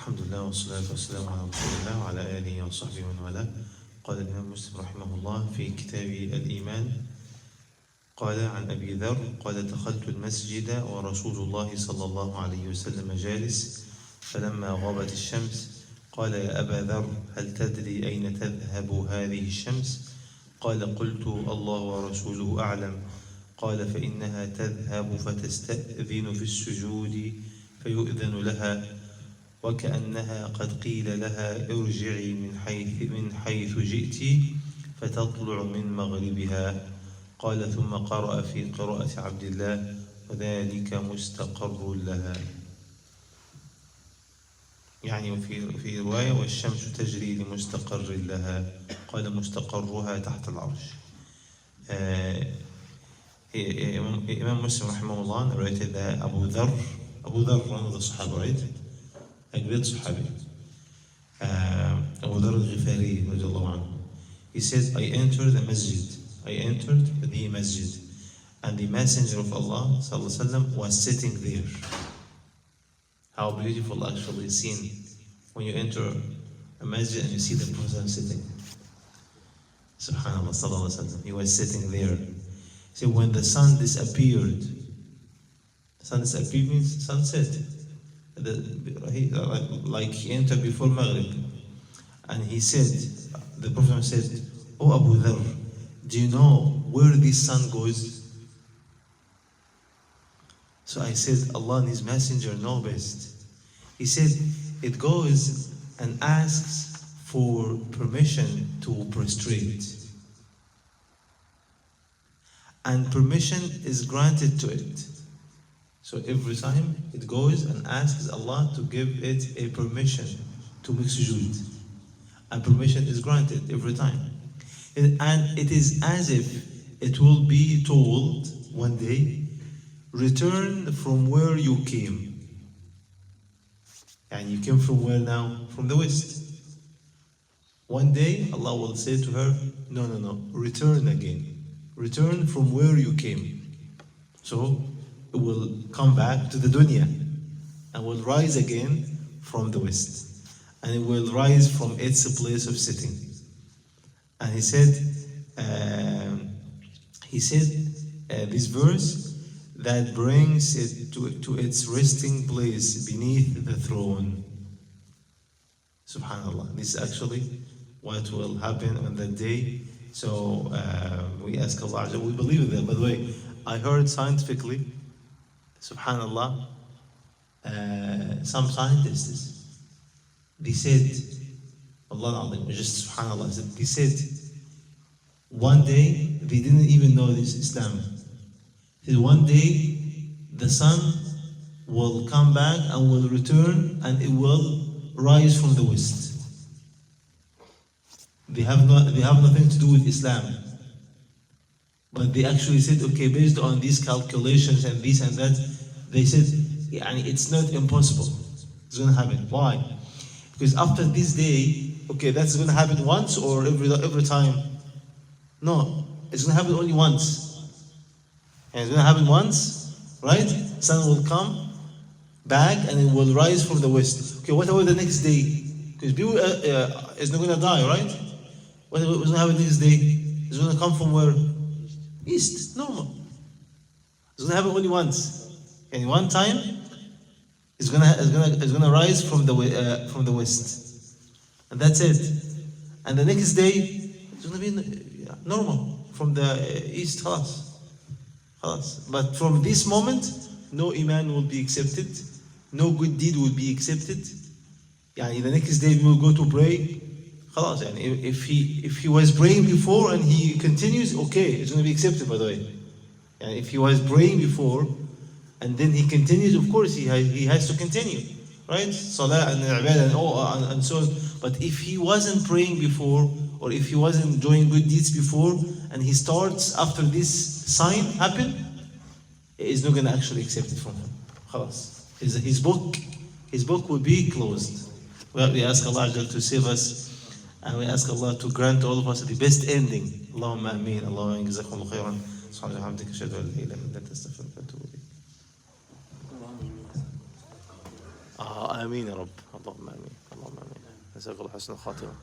الحمد لله والصلاة والسلام على رسول الله وعلى آله وصحبه ومن والاه. قال الإمام مسلم رحمه الله في كتاب الإيمان قال عن أبي ذر قال دخلت المسجد ورسول الله صلى الله عليه وسلم جالس فلما غابت الشمس قال يا أبا ذر هل تدري أين تذهب هذه الشمس؟ قال قلت الله ورسوله أعلم. قال فإنها تذهب فتستأذن في السجود فيؤذن لها وكأنها قد قيل لها ارجعي من حيث جئت فتطلع من مغربها. قال ثم قرأ في قراءة عبد الله وذلك مستقر لها، يعني في رواية والشمس تجري لمستقر لها. قال مستقرها تحت العرش. Imam Muslim rahimahullah narrated that Abu Dhar, one of the Sahaba, right? A great Sahabi, Abu Dhar al-Ghifari radiallahu anhu. He says, I entered the masjid, and the Messenger of Allah sallallahu alaihi wasallam was sitting there. How beautiful actually seen when you enter a masjid and you see the Prophet sitting. Subhanallah sallallahu alaihi wasallam. He was sitting there. So when the sun disappeared means sunset. Like he entered before Maghrib, and he said, the Prophet said, "Oh Abu Dhar, do you know where this sun goes?" So I said, Allah and His Messenger know best. He said, it goes and asks for permission to prostrate, and permission is granted to it. So every time it goes and asks Allah to give it a permission to make sujood, and permission is granted every time. And it is as if it will be told one day, return from where you came. And you came from where now? From the west. One day Allah will say to her, no, return again. Return from where you came. So it will come back to the dunya and will rise again from the west, and it will rise from its place of sitting. And he said this verse that brings it to its resting place beneath the throne. Subhanallah, this is actually what will happen on that day. So we ask Allah, we believe in that. By the way, I heard scientifically, subhanallah, some scientists, they said, Allah Azim, just subhanallah, they said, one day, they didn't even know this Islam. They said one day, the sun will come back and will return, and it will rise from the west. They have nothing to do with Islam. But they actually said, okay, based on these calculations and this and that, they said, it's not impossible. It's going to happen. Why? Because after this day, okay, that's going to happen once or every time? No, it's going to happen only once. And it's going to happen once, right? Sun will come back and it will rise from the west. Okay, what about the next day? Because people is not going to die, right? What's going to happen next day? It's going to come from where? East, normal. It's going to happen only once, and one time it's going to rise from the west, and that's it. And the next day it's going to be normal from the east. Khalas. But from this moment, no iman will be accepted, no good deed will be accepted. The next day we will go to pray. Khalas, if he was praying before and he continues, okay, it's going to be accepted, by the way. And if he was praying before and then he continues, of course he has to continue, right? Salah and ibadah and so on. But if he wasn't praying before, or if he wasn't doing good deeds before, and he starts after this sign happen, it is not going to actually accept it from him. Khalas. His book will be closed. Well, we ask Allah to save us. And we ask Allah to grant all of us the best ending. Allahumma ameen. Allahumma jazakumullahu khairan. Subhanallahi wa bihamdihi ashhadu an la ilaha illa anta astaghfiruka wa atubu ilayk. Ameen ya Rabb. اللهم آمين اللهم آمين. نسأل الله حسن الخاتمة.